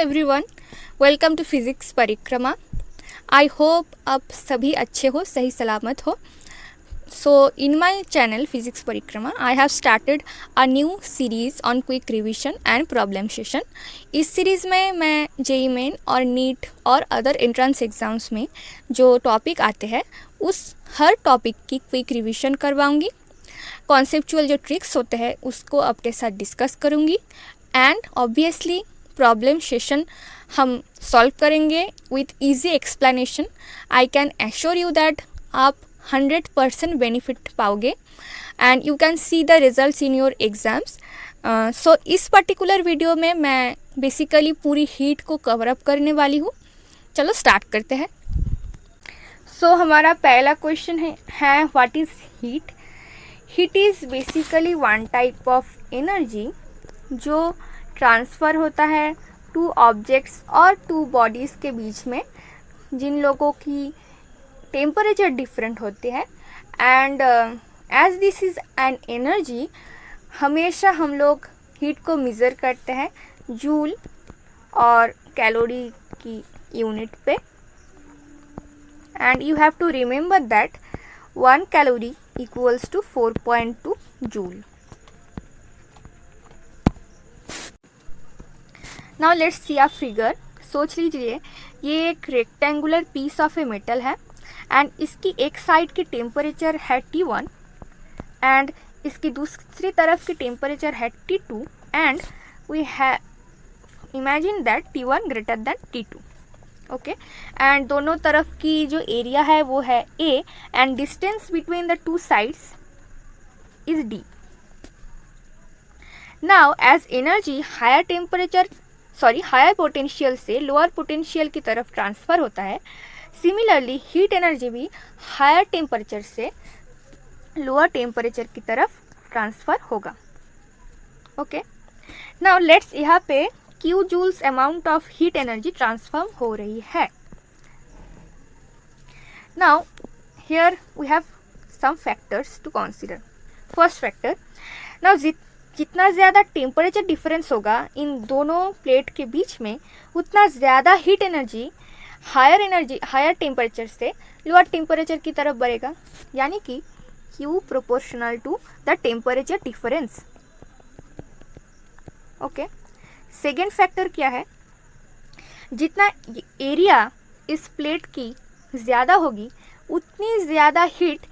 Everyone, welcome to physics परिक्रमा। I hope आप सभी अच्छे हो, सही सलामत हो। सो इन माय चैनल फिज़िक्स परिक्रमा I have started a new series on quick revision and problem session. इस सीरीज़ में मैं जेईई मेन और नीट और अदर एंट्रेंस एग्ज़ाम्स में जो टॉपिक आते हैं उस हर टॉपिक की क्विक रिवीजन करवाऊँगी। कॉन्सेप्चुअल जो ट्रिक्स होते हैं उसको आपके साथ डिस्कस करूँगी एंड ऑब्वियसली प्रॉब्लम सेशन हम सॉल्व करेंगे with easy explanation. I can assure you that आप 100% बेनिफिट पाओगे and you can see the results in your exams. So इस पर्टिकुलर वीडियो में मैं बेसिकली पूरी हीट को कवर अप करने वाली हूँ। चलो स्टार्ट करते हैं। सो हमारा पहला क्वेश्चन है what is heat. Heat is basically one type of energy जो ट्रांसफ़र होता है टू ऑब्जेक्ट्स और टू बॉडीज़ के बीच में जिन लोगों की टेम्परेचर डिफरेंट होते हैं and as this is an energy हमेशा हम लोग हीट को मेज़र करते हैं जूल और कैलोरी की यूनिट पे and you have to remember that 1 calorie equals to 4.2 joule. Now let's see a figure. सोच लीजिए ये एक rectangular piece of a metal है एंड इसकी एक साइड की टेम्परेचर है T1 एंड इसकी दूसरी तरफ की टेम्परेचर है T2 and we have imagine that T1 greater than T2। Okay and दोनों तरफ की जो एरिया है वो है A and distance between the two sides is D। Now as energy higher potential से लोअर पोटेंशियल की तरफ ट्रांसफ़र होता है, सिमिलरली हीट एनर्जी भी हायर टेम्परेचर से लोअर टेम्परेचर की तरफ ट्रांसफ़र होगा। ओके नाउ लेट्स यहाँ पे Q joules amount of heat energy transform हो रही है। Now here we have some factors to consider. First factor, now जितना ज़्यादा टेम्परेचर डिफरेंस होगा इन दोनों प्लेट के बीच में उतना ज़्यादा हीट एनर्जी हायर टेम्परेचर से लोअर टेम्परेचर की तरफ बढ़ेगा, यानी कि Q proportional to the temperature difference. Okay second factor क्या है, जितना एरिया इस प्लेट की ज़्यादा होगी उतनी ज़्यादा हीट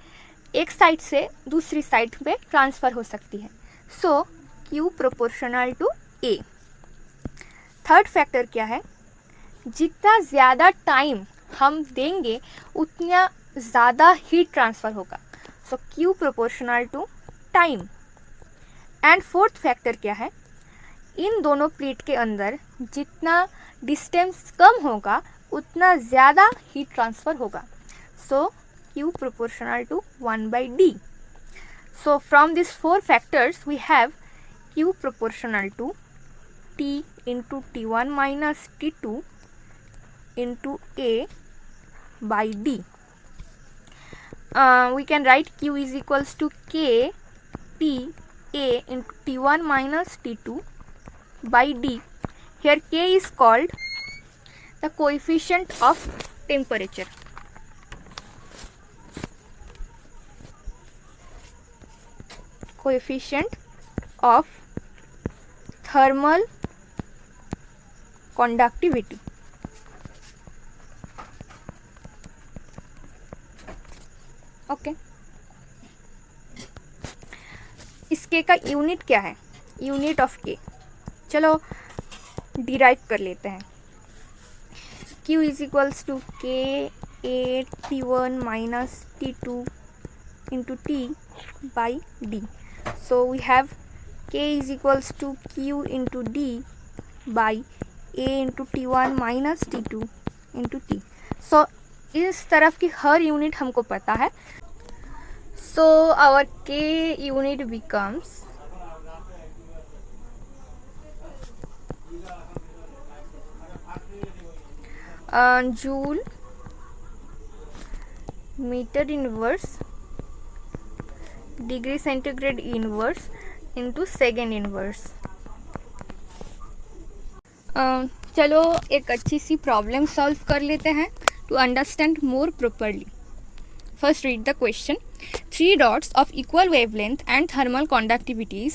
एक साइड से दूसरी साइड पे ट्रांसफ़र हो सकती है। So Q proportional to A। Third factor क्या है, जितना ज़्यादा टाइम हम देंगे उतना ज़्यादा हीट ट्रांसफ़र होगा। So Q proportional to time. And fourth factor क्या है, इन दोनों प्लेट के अंदर जितना डिस्टेंस कम होगा उतना ज़्यादा हीट ट्रांसफ़र होगा। So Q proportional to 1/D। So from this four factors we have Q proportional to T into T1 minus T2 into A by D. We can write Q is equals to K T A into T1 minus T2 by D. Here K is called the coefficient of temperature. Coefficient of thermal conductivity. Okay इस K का unit क्या है, unit of K चलो derive कर लेते हैं। Q is equals to K T1 minus T2 into T by D। So we have K is equals to Q into D by A into T1 minus T2 into T। So इस तरफ की हर unit हमको पता है। So our K unit becomes joule meter inverse degree centigrade inverse into second inverse। चलो एक अच्छी सी problem solve कर लेते हैं to understand more properly. First read the question. Three dots of equal wavelength and thermal conductivities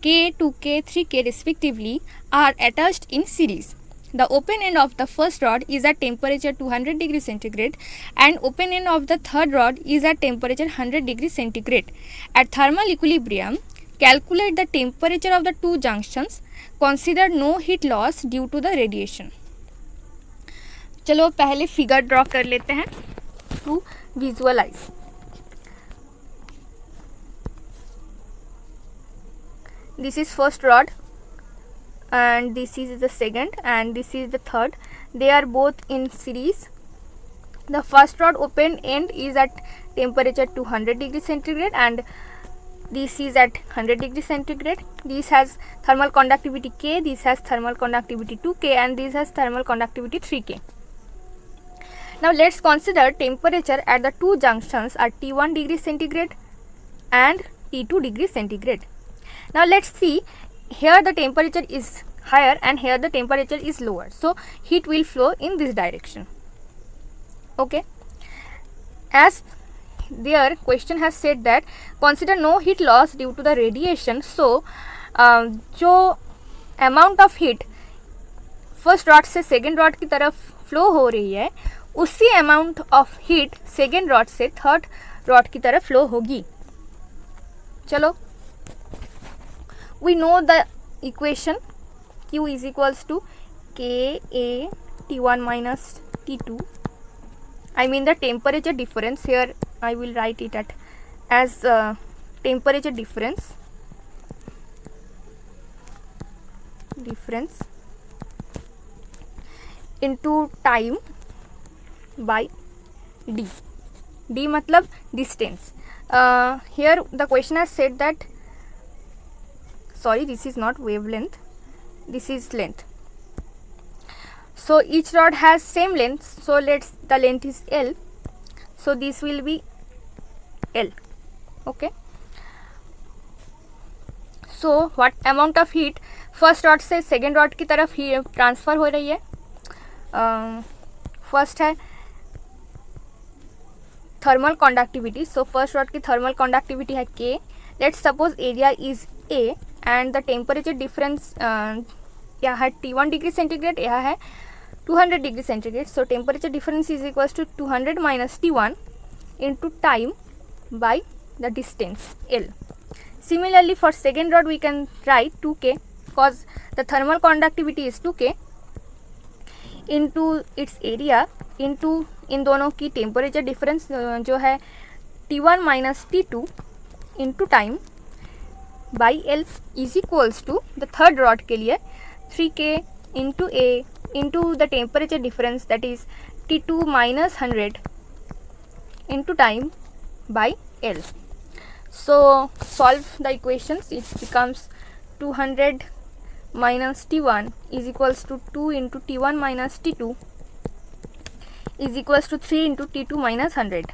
K, 2K, 3K respectively are attached in series. The open end of the first rod is at temperature 200 degrees centigrade and open end of the third rod is at temperature 100 degrees centigrade. At thermal equilibrium, calculate the temperature of the two junctions. Consider no heat loss due to the radiation. चलो पहले figure draw कर लेते हैं to visualize. This is first rod and this is the second and this is the third. They are both in series. The first rod open end is at temperature 200 degrees centigrade and this is at 100 degrees centigrade. This has thermal conductivity K, this has thermal conductivity 2K and this has thermal conductivity 3K. Now let's consider temperature at the two junctions at T1 degree centigrade and T2 degree centigrade. Now let's see, here the temperature is higher and here the temperature is lower. So heat will flow in this direction. Okay. As their question has said that consider no heat loss due to the radiation. So जो amount of heat first rod से second rod की तरफ flow हो रही है उसी amount of heat second rod से third rod की तरफ फ्लो होगी. चलो we know the equation Q is equals to KA T1 minus T2. I mean the temperature difference. Here I will write it as temperature difference into time by D. D मतलब distance. Here the question has said that, sorry, this is not wavelength, this is length. So each rod has same length, so the length is L, so this will be L. Okay, so what amount of heat first rod से second rod की तरफ ही transfer हो रही है. First है thermal conductivity. So first rod की thermal conductivity है K. Let's suppose area is A and the temperature difference यह है T1 डिग्री सेंटीग्रेड, यह है 200 degree centigrade. So temperature difference is equals to 200 minus T1 into time by the distance L. Similarly for second rod we can write 2K because the thermal conductivity is 2K into its area into इन दोनों की टेम्परेचर डिफरेंस जो है T1 minus T2 into time by L is equals to the third rod के लिए 3K into A into the temperature difference that is T2 minus 100 into time by L. So solve the equations. It becomes 200 minus T1 is equals to 2 into T1 minus T2 is equals to 3 into T2 minus 100.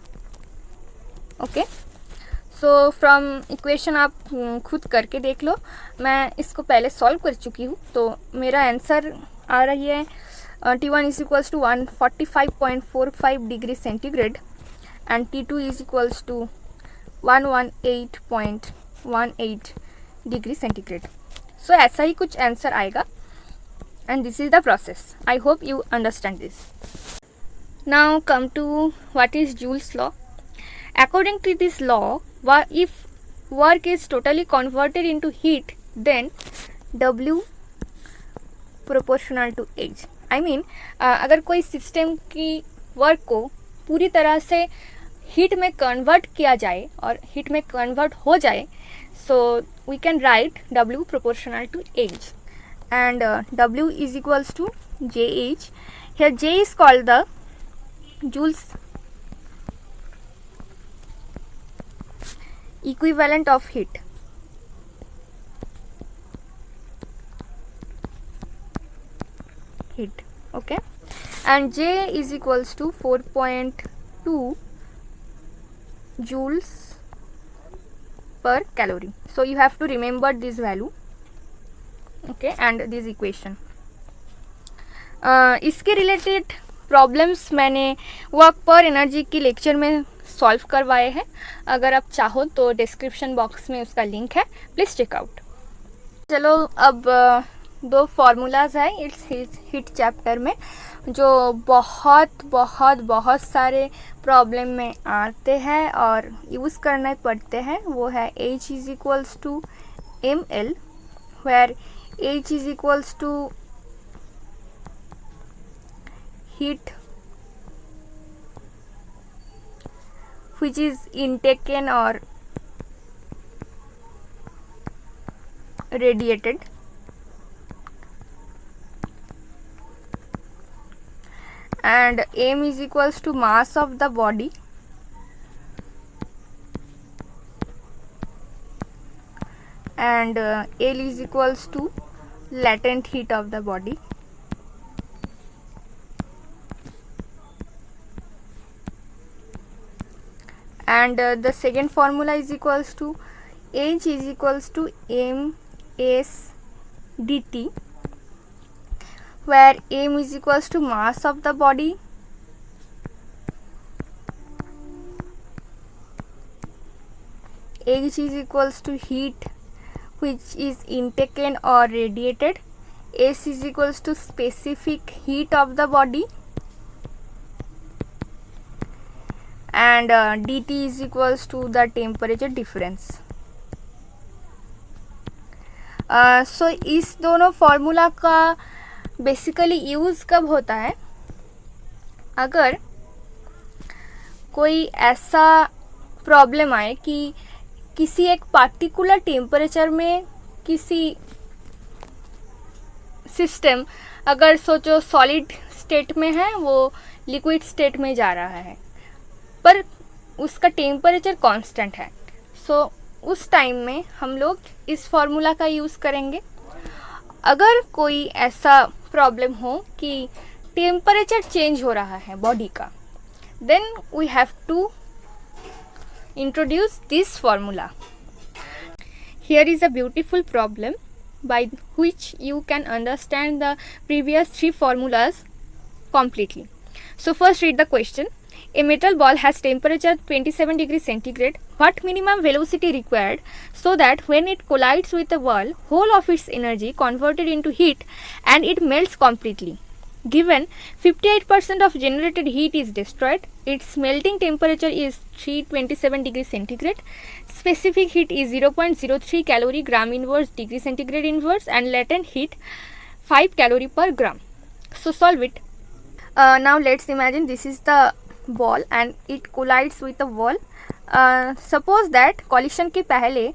Okay. So from equation आप खुद करके देख लो. मैं इसको पहले solve कर चुकी हूँ तो मेरा आंसर आ रही है T1 is equals to 145.45 degree centigrade and T2 is equals to 118.18 degree centigrade. So ऐसा ही कुछ आंसर आएगा and this is the process. I hope you understand this. Now come to what is Joule's law. According to this law, if work is totally converted into heat then W proportional to H. I mean अगर कोई system की work को पूरी तरह से heat में convert किया जाए और हीट में कन्वर्ट हो जाए, so we can write W proportional to H and W is equals to JH. Here J is called the Joule's equivalent of heat. Okay, and J is equals to 4.2 joules per calorie. So you have to remember this value, okay, and this equation. इसके related problems मैंने work पर energy की lecture में solve करवाए हैं. अगर आप चाहो तो डिस्क्रिप्शन बॉक्स में उसका लिंक है, प्लीज़ चेकआउट. चलो अब दो फार्मूलाज हैं इट्स हिट चैप्टर में जो बहुत बहुत बहुत सारे प्रॉब्लम में आते हैं और यूज़ करने पड़ते हैं. वो है H is equals to ml where H is equals to heat which is intaken or radiated, and m is equals to mass of the body and L is equals to latent heat of the body. And the second formula is equals to H is equals to ms dt where m is equals to mass of the body H is equals to heat which is intaken or radiated, S is equals to specific heat of the body and dt is equals to the temperature difference. सो इस दोनों formula का basically use कब होता है? अगर कोई ऐसा problem आए कि किसी एक पार्टिकुलर टेम्परेचर में किसी सिस्टम, अगर सोचो सॉलिड स्टेट में है, वो लिक्विड स्टेट में जा रहा है पर उसका टेम्परेचर कांस्टेंट है. सो उस टाइम में हम लोग इस फार्मूला का यूज़ करेंगे. अगर कोई ऐसा प्रॉब्लम हो कि टेम्परेचर चेंज हो रहा है बॉडी का, then we have to introduce this formula. Here is a beautiful problem by which you can understand the previous three formulas completely. So first read the question. A metal ball has temperature 27 degrees centigrade. What minimum velocity required so that when it collides with a wall, whole of its energy converted into heat and it melts completely? Given 58% of generated heat is destroyed, its melting temperature is 327 degrees centigrade, specific heat is 0.03 calorie gram inverse degree centigrade inverse and latent heat 5 calorie per gram. So solve it. Now let's imagine this is the ball and it collides with the wall. Suppose that collision के पहले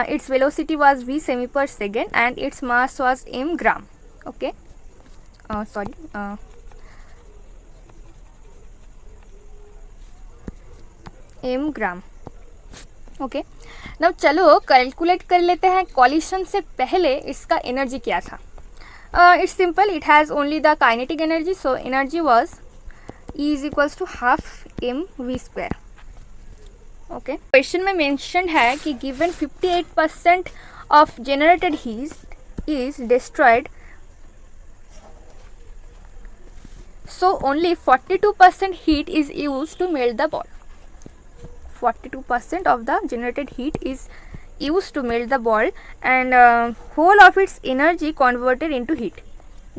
its velocity was v semi per second and its mass was m gram. Okay. m gram. Okay, now चलो calculate कर लेते हैं coalition से पहले इसका energy क्या था. It's simple, it has only the kinetic energy, so energy was E is equals to half m v square. Okay, question में मेंशन है कि given 58% of generated heat is destroyed, so only 42% heat is used to melt the ball. 42% of the generated heat is used to melt the ball and whole of its energy converted into heat.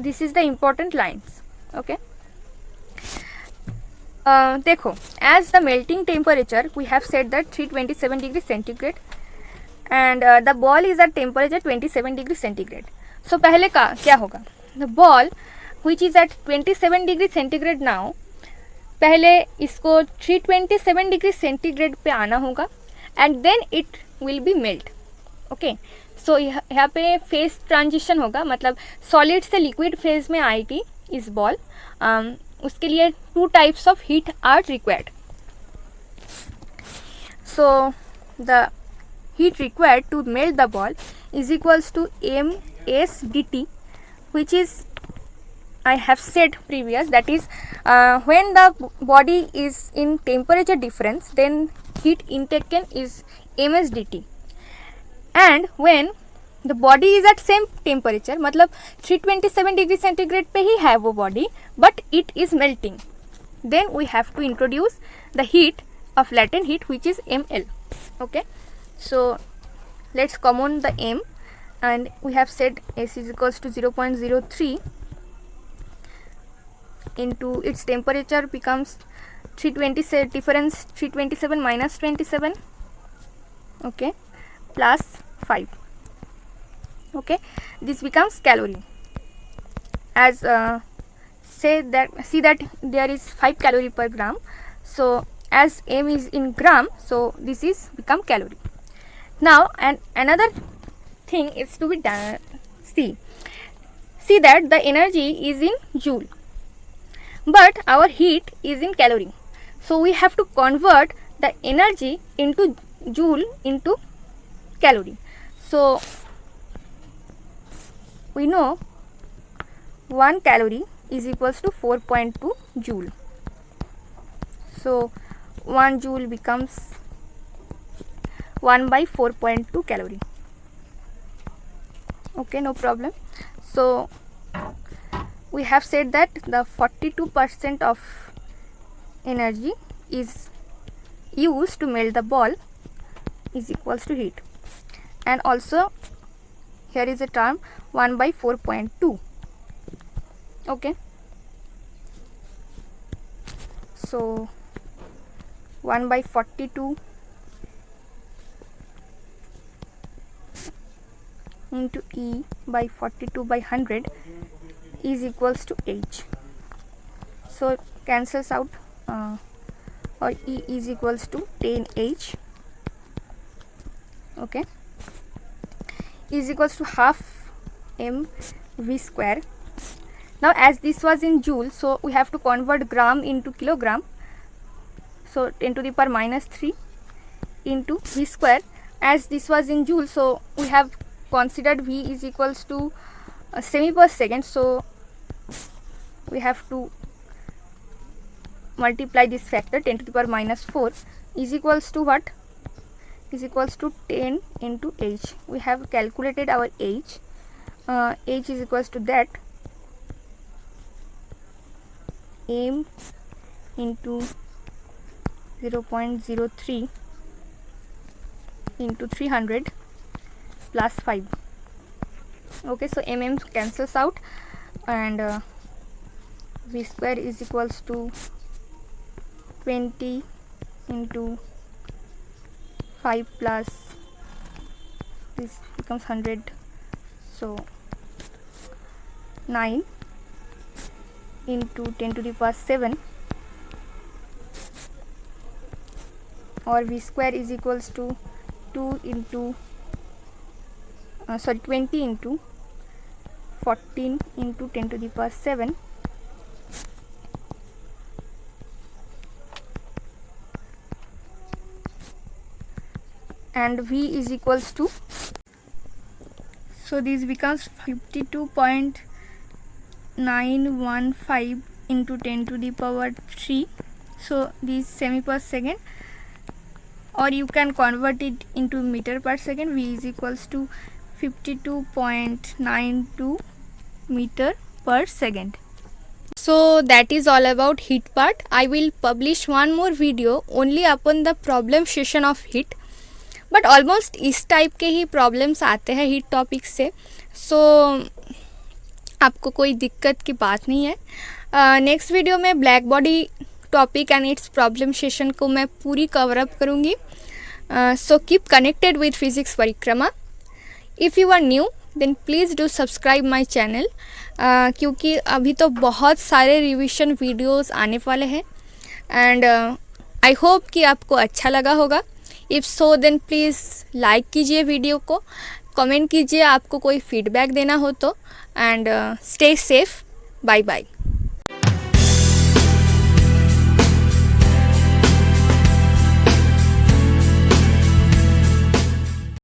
This is the important lines. Okay. देखो, as the melting temperature we have said that 327 degrees centigrade and the ball is at temperature 27 degrees centigrade. So पहले का क्या होगा? The ball which is at 27 degree centigrade now, पहले इसको 327 degree centigrade पे आना होगा and then it will be melt. Okay, so यहाँ पे फेज ट्रांजिशन होगा, मतलब सॉलिड से लिक्विड फेज में आएगी इस बॉल. उसके लिए 2 types of heat are required. So the heat required to melt the ball is equals to ms dt which is I have said previous, that is when the body is in temperature difference then heat intaken is ms dt and when the body is at same temperature, मतलब 327 degree centigrade पे ही है वो body, but it is melting, then we have to introduce the heat of latent heat which is ml. Okay, so let's common the m, and we have said S is equals to 0.03 into its temperature becomes 327, difference 327 minus 27, okay, plus 5. Okay, this becomes calorie. As see that there is 5 calorie per gram, so as m is in gram, so this is become calorie. Now, and another thing is to be done. See that the energy is in joule, but our heat is in calorie. So we have to convert the energy into joule into calorie. So we know 1 calorie is equals to 4.2 joule. So 1 joule becomes 1 by 4.2 calorie. Okay, no problem. So we have said that the 42% of energy is used to melt the ball is equals to heat, and also here is a term 1 by 4.2. Okay, so 1 by 42 into E by 42 by 100 is equals to H. So cancels out, or E is equals to 10H. Okay, is equals to half mv square. Now as this was in joule, so we have to convert gram into kilogram. So 10 to the power minus 3 into v square. As this was in joule, so we have considered v is equals to semi per second, so we have to multiply this factor 10 to the power minus 4 is equals to what? Is equals to 10 into h. We have calculated our h. H is equals to that m into 0.03 into 300 plus 5. Okay, so mm cancels out, and v square is equals to 20 into 5 plus this becomes 100, so 9 into 10 to the power 7, or v square is equals to 2 into 20 into 14 into 10 to the power 7, and v is equals to, so this becomes 52.915 into 10 to the power 3, so this semi per second, or you can convert it into meter per second. V is equals to 52.92 meter per second. So that is all about heat part. I will publish one more video only upon the problem session of heat, but almost इस type के ही problems आते हैं heat topic से, सो आपको कोई दिक्कत की बात नहीं है. नेक्स्ट वीडियो में black body topic and its problem session को मैं पूरी कवर अप करूँगी. So keep connected with physics Parikrama. If you are new then please do subscribe my channel, क्योंकि अभी तो बहुत सारे रिविजन वीडियोस आने वाले हैं, एंड आई होप कि आपको अच्छा लगा होगा. If so then please like कीजिए वीडियो को, कमेंट कीजिए आपको कोई फीडबैक देना हो तो, and stay safe. Bye bye.